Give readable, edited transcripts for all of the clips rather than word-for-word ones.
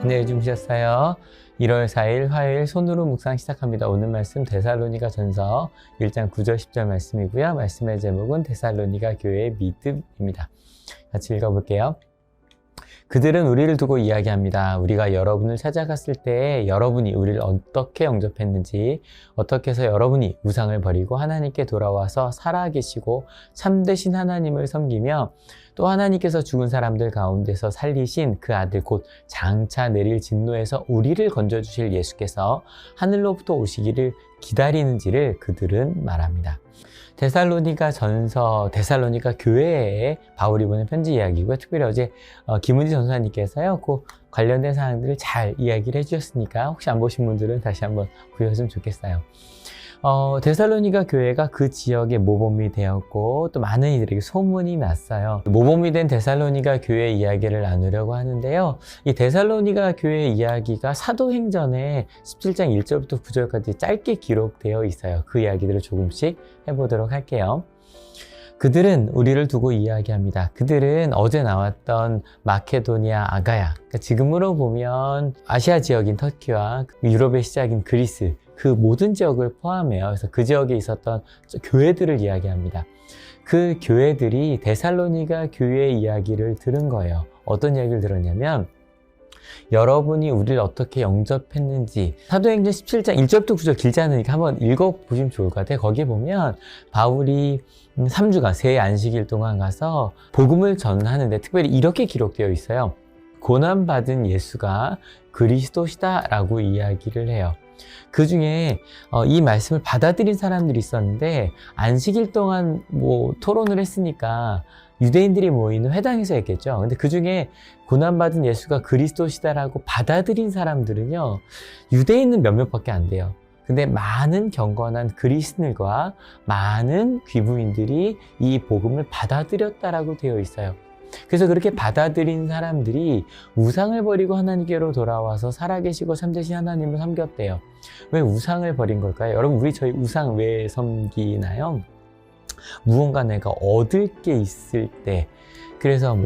안녕히 주무셨어요. 1월 4일 화요일 손으로 묵상 시작합니다. 오늘 말씀 데살로니가 전서 1장 9절 10절 말씀이고요. 말씀의 제목은 데살로니가 교회의 믿음입니다. 같이 읽어볼게요. 그들은 우리를 두고 이야기합니다. 우리가 여러분을 찾아갔을 때 여러분이 우리를 어떻게 영접했는지, 어떻게 해서 여러분이 우상을 버리고 하나님께 돌아와서 살아계시고 참되신 하나님을 섬기며 또 하나님께서 죽은 사람들 가운데서 살리신 그 아들 곧 장차 내릴 진노에서 우리를 건져주실 예수께서 하늘로부터 오시기를 기다리는지를 그들은 말합니다. 데살로니가 전서, 데살로니가 교회에 바울이 보낸 편지 이야기고요. 특별히 어제 김은지 전사님께서요, 그 관련된 사항들을 잘 이야기를 해주셨으니까 혹시 안 보신 분들은 다시 한번 보셨으면 좋겠어요. 데살로니가 교회가 그 지역의 모범이 되었고 또 많은 이들에게 소문이 났어요. 모범이 된 데살로니가 교회 이야기를 나누려고 하는데요. 이 데살로니가 교회 이야기가 사도행전에 17장 1절부터 9절까지 짧게 기록되어 있어요. 그 이야기들을 조금씩 해보도록 할게요. 그들은 우리를 두고 이야기합니다. 그들은 어제 나왔던 마케도니아, 아가야, 그러니까 지금으로 보면 아시아 지역인 터키와 유럽의 시작인 그리스, 그 모든 지역을 포함해요. 그래서 그 지역에 있었던 교회들을 이야기합니다. 그 교회들이 데살로니가 교회 이야기를 들은 거예요. 어떤 이야기를 들었냐면 여러분이 우리를 어떻게 영접했는지, 사도행전 17장 1절부터 9절 길지 않으니까 한번 읽어보시면 좋을 것 같아요. 거기에 보면 바울이 3주간 새 안식일 동안 가서 복음을 전하는데 특별히 이렇게 기록되어 있어요. 고난받은 예수가 그리스도시다 라고 이야기를 해요. 그 중에 이 말씀을 받아들인 사람들이 있었는데 안식일 동안 토론을 했으니까 유대인들이 모이는 회당에서 했겠죠. 근데 그 중에 고난받은 예수가 그리스도시다라고 받아들인 사람들은요, 유대인은 몇몇밖에 안 돼요. 근데 많은 경건한 그리스도인과 많은 귀부인들이 이 복음을 받아들였다라고 되어 있어요. 그래서 그렇게 받아들인 사람들이 우상을 버리고 하나님께로 돌아와서 살아계시고 참되신 하나님을 섬겼대요. 왜 우상을 버린 걸까요? 여러분, 저희 우상 왜 섬기나요? 무언가 내가 얻을 게 있을 때, 그래서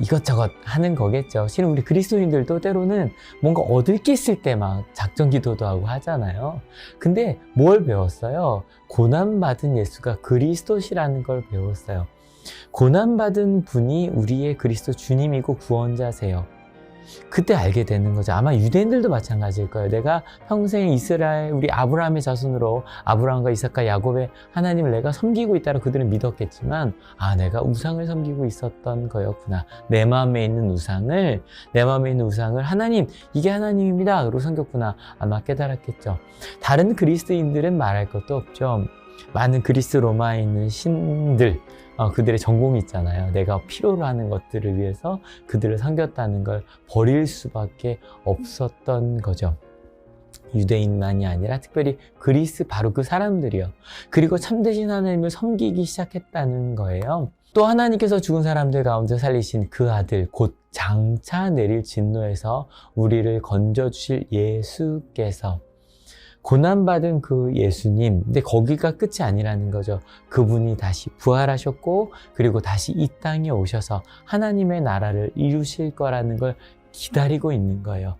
이것저것 하는 거겠죠. 실은 우리 그리스도인들도 때로는 뭔가 얻을 게 있을 때 막 작전 기도도 하고 하잖아요. 근데 뭘 배웠어요? 고난받은 예수가 그리스도시라는 걸 배웠어요. 고난받은 분이 우리의 그리스도 주님이고 구원자세요. 그때 알게 되는 거죠. 아마 유대인들도 마찬가지일 거예요. 내가 평생 이스라엘, 우리 아브라함의 자손으로 아브라함과 이삭과 야곱의 하나님을 내가 섬기고 있다고 그들은 믿었겠지만, 내가 우상을 섬기고 있었던 거였구나. 내 마음에 있는 우상을 하나님, 이게 하나님입니다 라고 섬겼구나. 아마 깨달았겠죠. 다른 그리스도인들은 말할 것도 없죠. 많은 그리스 로마에 있는 신들, 그들의 전공이 있잖아요. 내가 필요로 하는 것들을 위해서 그들을 섬겼다는 걸 버릴 수밖에 없었던 거죠. 유대인만이 아니라 특별히 그리스 바로 그 사람들이요. 그리고 참되신 하나님을 섬기기 시작했다는 거예요. 또 하나님께서 죽은 사람들 가운데 살리신 그 아들 곧 장차 내릴 진노에서 우리를 건져주실 예수께서, 고난받은 그 예수님, 근데 거기가 끝이 아니라는 거죠. 그분이 다시 부활하셨고 그리고 다시 이 땅에 오셔서 하나님의 나라를 이루실 거라는 걸 기다리고 있는 거예요.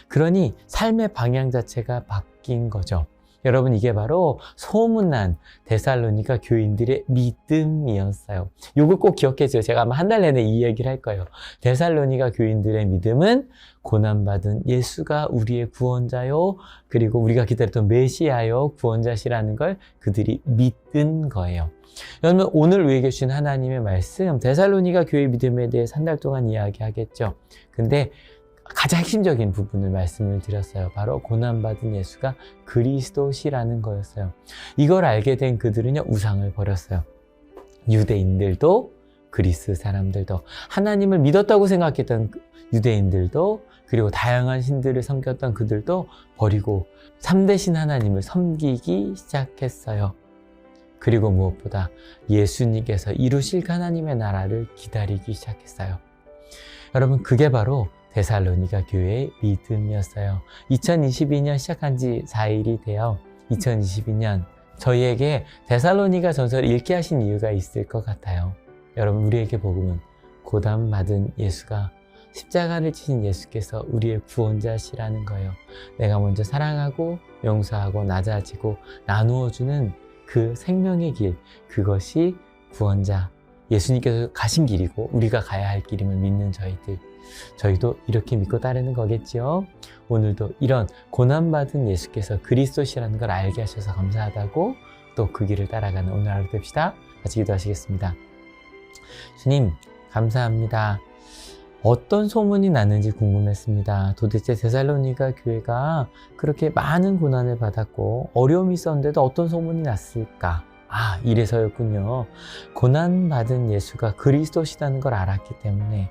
그러니 삶의 방향 자체가 바뀐 거죠. 여러분, 이게 바로 소문난 데살로니가 교인들의 믿음이었어요. 이걸 꼭 기억해주세요. 제가 아마 한 달 내내 이 얘기를 할 거예요. 데살로니가 교인들의 믿음은 고난받은 예수가 우리의 구원자요, 그리고 우리가 기다렸던 메시아요, 구원자시라는 걸 그들이 믿은 거예요. 여러분, 오늘 우리에게 주신 하나님의 말씀, 데살로니가 교회 믿음에 대해서 한 달 동안 이야기하겠죠. 근데 가장 핵심적인 부분을 말씀을 드렸어요. 바로 고난받은 예수가 그리스도시라는 거였어요. 이걸 알게 된 그들은요, 우상을 버렸어요. 유대인들도 그리스 사람들도, 하나님을 믿었다고 생각했던 유대인들도, 그리고 다양한 신들을 섬겼던 그들도 버리고 참되신 하나님을 섬기기 시작했어요. 그리고 무엇보다 예수님께서 이루실 하나님의 나라를 기다리기 시작했어요. 여러분, 그게 바로 데살로니가 교회의 믿음이었어요. 2022년 시작한 지 4일이 돼요. 2022년 저희에게 데살로니가 전서를 읽게 하신 이유가 있을 것 같아요. 여러분, 우리에게 복음은 고난받은 예수가 십자가를 지신 예수께서 우리의 구원자시라는 거예요. 내가 먼저 사랑하고 용서하고 낮아지고 나누어주는 그 생명의 길, 그것이 구원자, 예수님께서 가신 길이고 우리가 가야 할 길임을 믿는 저희도 이렇게 믿고 따르는 거겠지요. 오늘도 이런 고난받은 예수께서 그리스도시라는 걸 알게 하셔서 감사하다고 또 그 길을 따라가는 오늘 하루 됩시다. 같이 기도하시겠습니다. 주님, 감사합니다. 어떤 소문이 났는지 궁금했습니다. 도대체 데살로니가 교회가 그렇게 많은 고난을 받았고 어려움이 있었는데도 어떤 소문이 났을까? 아, 이래서였군요. 고난받은 예수가 그리스도시라는 걸 알았기 때문에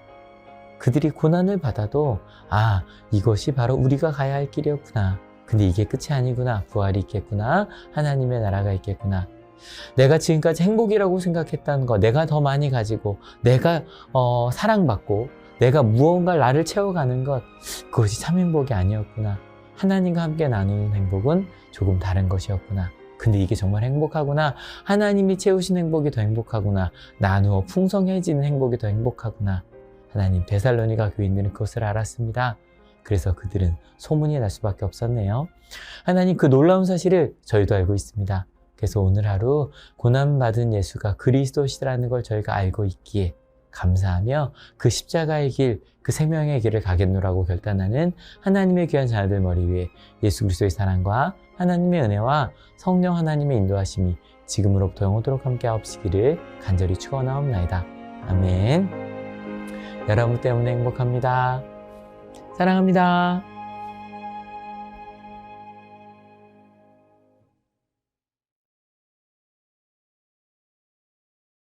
그들이 고난을 받아도 아, 이것이 바로 우리가 가야 할 길이었구나. 근데 이게 끝이 아니구나. 부활이 있겠구나. 하나님의 나라가 있겠구나. 내가 지금까지 행복이라고 생각했다는 거, 내가 더 많이 가지고 내가 사랑받고 내가 무언가 나를 채워가는 것, 그것이 참 행복이 아니었구나. 하나님과 함께 나누는 행복은 조금 다른 것이었구나. 근데 이게 정말 행복하구나. 하나님이 채우신 행복이 더 행복하구나. 나누어 풍성해지는 행복이 더 행복하구나. 하나님, 데살로니가 교인들은 그것을 알았습니다. 그래서 그들은 소문이 날 수밖에 없었네요. 하나님, 그 놀라운 사실을 저희도 알고 있습니다. 그래서 오늘 하루 고난받은 예수가 그리스도시라는 걸 저희가 알고 있기에 감사하며 그 십자가의 길, 그 생명의 길을 가겠노라고 결단하는 하나님의 귀한 자녀들 머리 위에 예수 그리스도의 사랑과 하나님의 은혜와 성령 하나님의 인도하심이 지금으로부터 영원토록 함께 하옵시기를 간절히 축원하옵나이다. 아멘. 여러분 때문에 행복합니다. 사랑합니다.